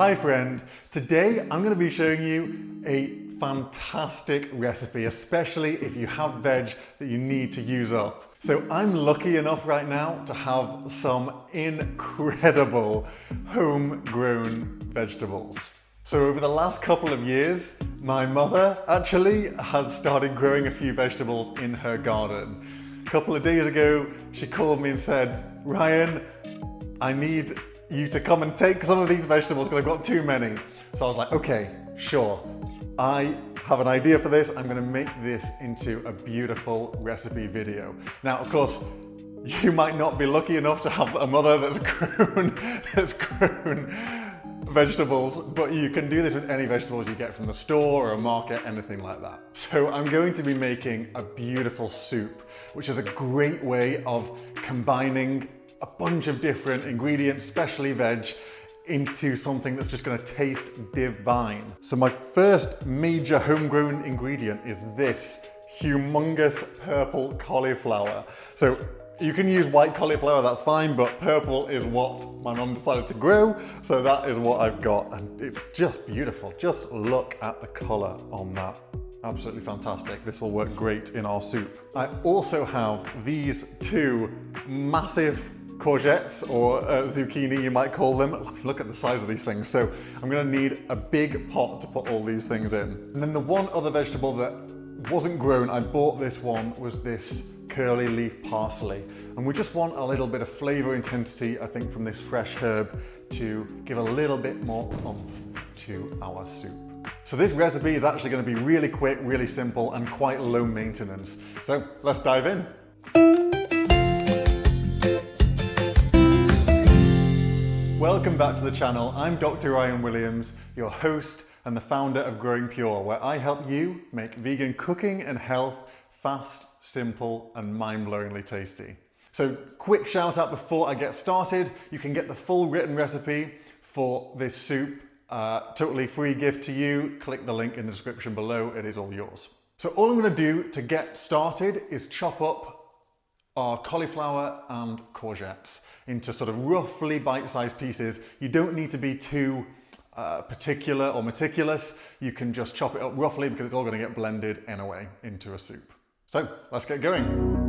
Hi friend, today I'm going to be showing you a fantastic recipe, especially if you have veg that you need to use up. So I'm lucky enough right now to have some incredible homegrown vegetables. So over the last couple of years, my mother actually has started growing a few vegetables in her garden. A couple of days ago, she called me and said, Ryan, I need you to come and take some of these vegetables because I've got too many. So I was like, okay, sure. I have an idea for this. I'm gonna make this into a beautiful recipe video. Now, of course, you might not be lucky enough to have a mother that's grown vegetables, but you can do this with any vegetables you get from the store or a market, anything like that. So I'm going to be making a beautiful soup, which is a great way of combining a bunch of different ingredients, especially veg, into something that's just going to taste divine. So my first major homegrown ingredient is this humongous purple cauliflower. So you can use white cauliflower, that's fine, but purple is what my mum decided to grow, so that is what I've got, and it's just beautiful. Just look at the colour on that. Absolutely fantastic. This will work great in our soup. I also have these two massive courgettes, or zucchini you might call them. Look at the size of these things. So I'm gonna need a big pot to put all these things in. And then the one other vegetable that wasn't grown, I bought this one, was this curly leaf parsley. And we just want a little bit of flavor intensity, I think, from this fresh herb to give a little bit more oomph to our soup. So this recipe is actually going to be really quick, really simple, and quite low maintenance. So let's dive in. Welcome back to the channel. I'm Dr. Ryan Williams, your host and the founder of Growing Pure, where I help you make vegan cooking and health fast, simple, and mind-blowingly tasty. So quick shout out before I get started. You can get the full written recipe for this soup, totally free gift to you. Click the link in the description below, it is all yours. So all I'm gonna do to get started is chop up our cauliflower and courgettes into sort of roughly bite-sized pieces. You don't need to be too particular or meticulous. You can just chop it up roughly because it's all gonna get blended anyway into a soup. So let's get going.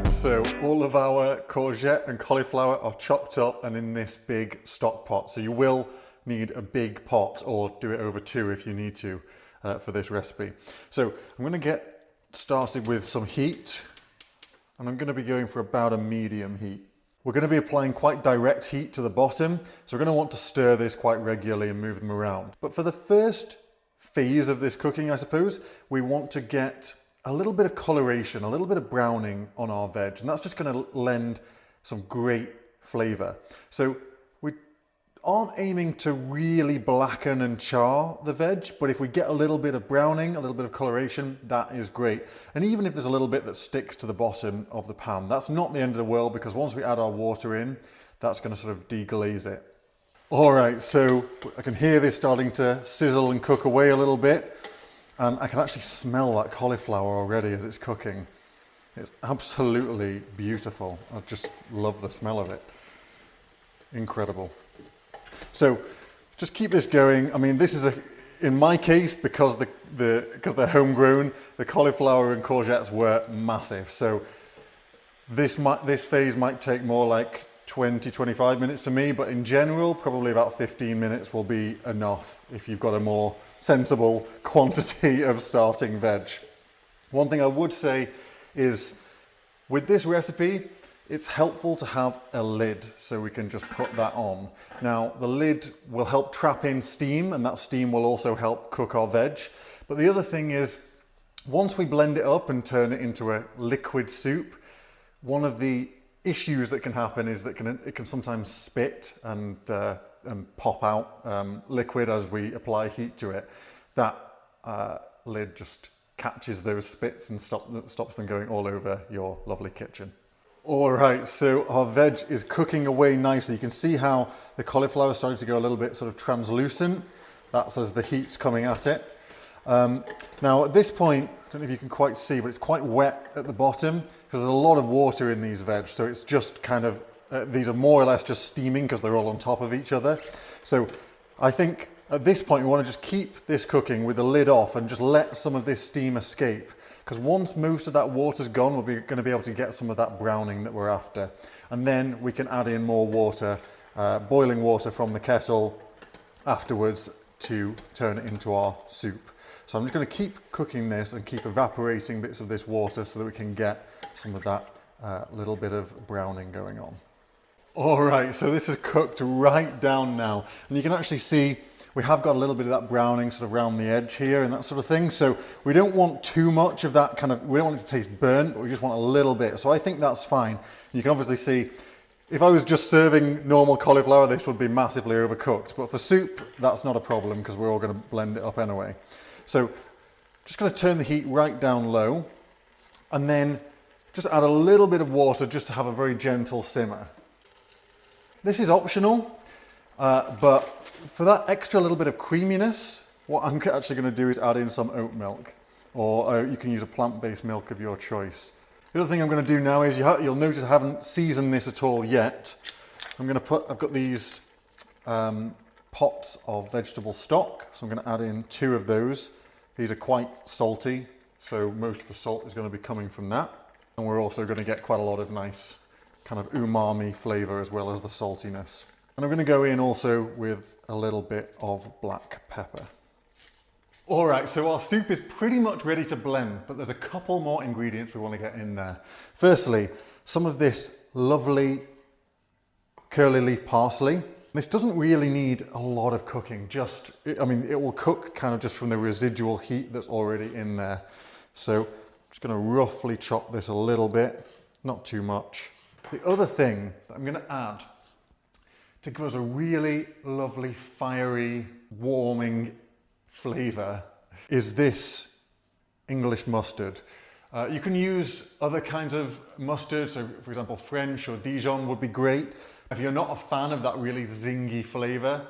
So all of our courgette and cauliflower are chopped up and in this big stock pot. So you will need a big pot, or do it over two if you need to for this recipe. So I'm going to get started with some heat, and I'm going to be going for about a medium heat. We're going to be applying quite direct heat to the bottom, so we're going to want to stir this quite regularly and move them around. But for the first phase of this cooking, I suppose, we want to get a little bit of coloration, a little bit of browning on our veg, and that's just going to lend some great flavour. So we aren't aiming to really blacken and char the veg, but if we get a little bit of browning, a little bit of coloration, that is great. And even if there's a little bit that sticks to the bottom of the pan, that's not the end of the world, because once we add our water in, that's going to sort of deglaze it. All right, so I can hear this starting to sizzle and cook away a little bit. And I can actually smell that cauliflower already as it's cooking. It's absolutely beautiful. I just love the smell of it. Incredible. So just keep this going. I mean, this is in my case, because they're homegrown, the cauliflower and courgettes were massive. So this phase might take more like 20-25 minutes for me, but in general, probably about 15 minutes will be enough if you've got a more sensible quantity of starting veg. One thing I would say is, with this recipe, it's helpful to have a lid, so we can just put that on. Now, the lid will help trap in steam, and that steam will also help cook our veg. But the other thing is, once we blend it up and turn it into a liquid soup, one of the issues that can happen is that it can sometimes spit and pop out liquid as we apply heat to it. That lid just catches those spits and stops them going all over your lovely kitchen. All right, so our veg is cooking away nicely. You can see how the cauliflower is starting to go a little bit sort of translucent. That's as the heat's coming at it. Now at this point, I don't know if you can quite see, but it's quite wet at the bottom because there's a lot of water in these veg. So it's just kind of, these are more or less just steaming because they're all on top of each other. So I think at this point we want to just keep this cooking with the lid off and just let some of this steam escape. Because once most of that water's gone, we're going to be able to get some of that browning that we're after. And then we can add in more water, boiling water from the kettle afterwards to turn it into our soup. So I'm just going to keep cooking this and keep evaporating bits of this water so that we can get some of that little bit of browning going on. All right, so this is cooked right down now. And you can actually see we have got a little bit of that browning sort of around the edge here and that sort of thing. So we don't want too much of that kind of, we don't want it to taste burnt, but we just want a little bit. So I think that's fine. You can obviously see, if I was just serving normal cauliflower, this would be massively overcooked. But for soup, that's not a problem because we're all going to blend it up anyway. So just going to turn the heat right down low and then just add a little bit of water just to have a very gentle simmer. This is optional, but for that extra little bit of creaminess, what I'm actually going to do is add in some oat milk, or you can use a plant-based milk of your choice. The other thing I'm going to do now is you'll notice I haven't seasoned this at all yet. I've got these pots of vegetable stock, so I'm going to add in 2 of those. These are quite salty, so most of the salt is going to be coming from that. And we're also going to get quite a lot of nice kind of umami flavour as well as the saltiness. And I'm going to go in also with a little bit of black pepper. All right, so our soup is pretty much ready to blend, but there's a couple more ingredients we want to get in there. Firstly, some of this lovely curly leaf parsley. This doesn't really need a lot of cooking, it will cook kind of just from the residual heat that's already in there. So I'm just going to roughly chop this a little bit, not too much. The other thing that I'm going to add to give us a really lovely, fiery, warming flavour is this English mustard. You can use other kinds of mustard, so for example French or Dijon would be great. If you're not a fan of that really zingy flavour,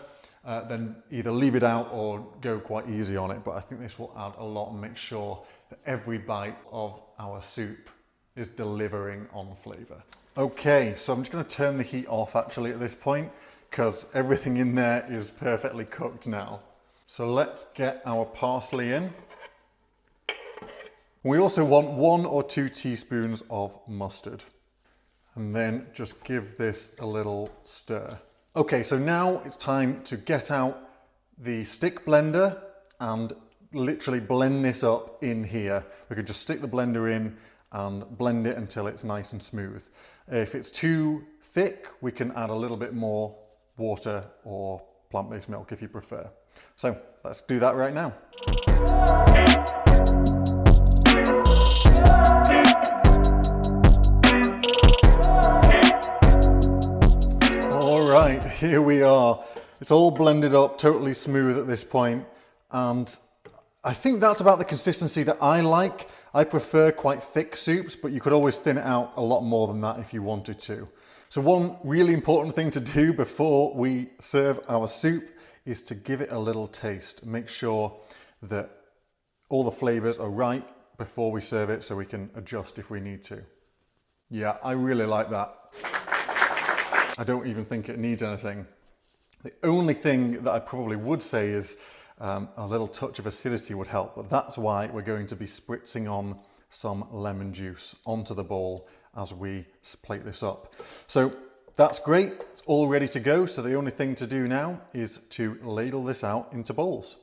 then either leave it out or go quite easy on it, but I think this will add a lot and make sure that every bite of our soup is delivering on flavour. Okay, so I'm just going to turn the heat off actually at this point because everything in there is perfectly cooked now. So let's get our parsley in. We also want 1 or 2 teaspoons of mustard. And then just give this a little stir. Okay, so now it's time to get out the stick blender and literally blend this up in here. We can just stick the blender in and blend it until it's nice and smooth. If it's too thick, we can add a little bit more water or plant-based milk if you prefer. So let's do that right now. All right, here we are. It's all blended up, totally smooth at this point, and I think that's about the consistency that I like. I prefer quite thick soups, but you could always thin it out a lot more than that if you wanted to. So one really important thing to do before we serve our soup is to give it a little taste. Make sure that all the flavours are right before we serve it so we can adjust if we need to. Yeah, I really like that. I don't even think it needs anything. The only thing that I probably would say is a little touch of acidity would help, but that's why we're going to be spritzing on some lemon juice onto the bowl as we plate this up. So that's great, it's all ready to go. So the only thing to do now is to ladle this out into bowls.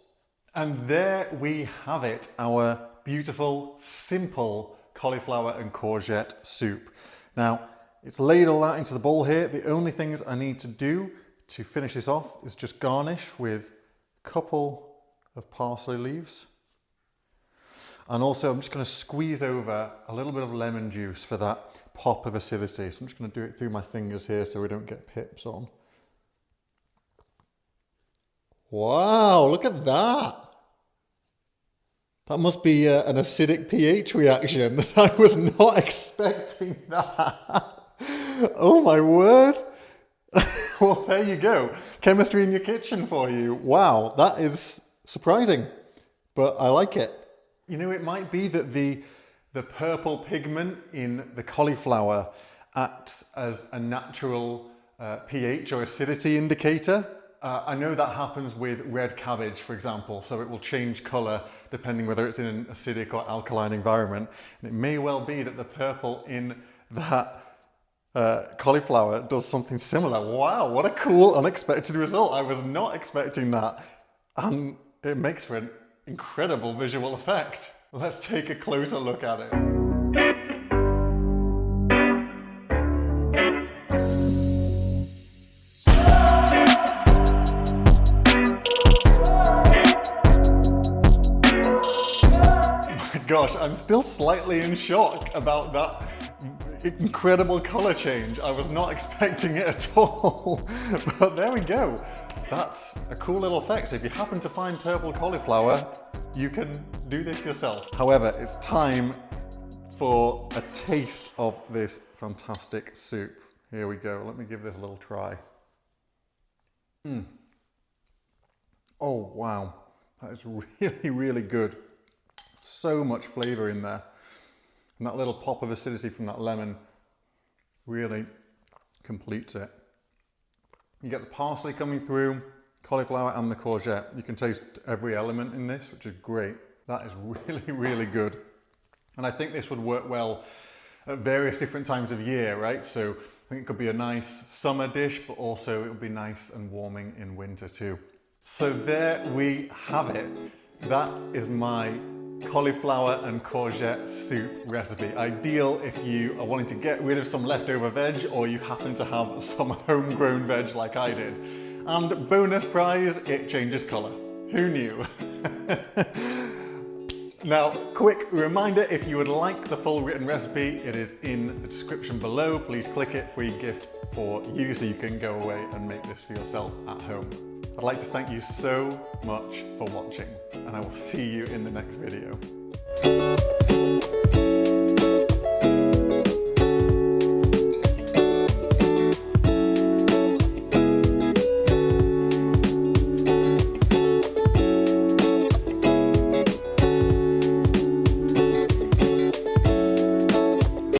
And there we have it, our beautiful, simple cauliflower and courgette soup. Now, it's ladled that into the bowl here. The only things I need to do to finish this off is just garnish with a couple of parsley leaves. And also I'm just going to squeeze over a little bit of lemon juice for that pop of acidity. So I'm just going to do it through my fingers here so we don't get pips on. Wow, look at that. That must be an acidic pH reaction. I was not expecting that. Oh my word. Well, there you go. chemistry in your kitchen for you. Wow, that is surprising, but I like it. You know, it might be that the purple pigment in the cauliflower acts as a natural pH or acidity indicator. I know that happens with red cabbage, for example, so it will change colour depending whether it's in an acidic or alkaline environment. And it may well be that the purple in that cauliflower does something similar. Wow, what a cool, unexpected result. I was not expecting that. And it makes for an incredible visual effect. Let's take a closer look at it. Gosh, I'm still slightly in shock about that incredible color change. I was not expecting it at all, but there we go. That's a cool little effect. If you happen to find purple cauliflower, you can do this yourself. However, it's time for a taste of this fantastic soup. Here we go. Let me give this a little try. Oh, wow. That is really, really good. So much flavour in there. And that little pop of acidity from that lemon really completes it. You get the parsley coming through, cauliflower and the courgette. You can taste every element in this, which is great. That is really, really good. And I think this would work well at various different times of year, right? So I think it could be a nice summer dish, but also it would be nice and warming in winter too. So there we have it. That is my cauliflower and courgette soup recipe. Ideal if you are wanting to get rid of some leftover veg or you happen to have some homegrown veg like I did. And bonus prize, it changes colour. Who knew? Now, quick reminder, if you would like the full written recipe, it is in the description below. Please click it, free gift for you so you can go away and make this for yourself at home. I'd like to thank you so much for watching, and I will see you in the next video.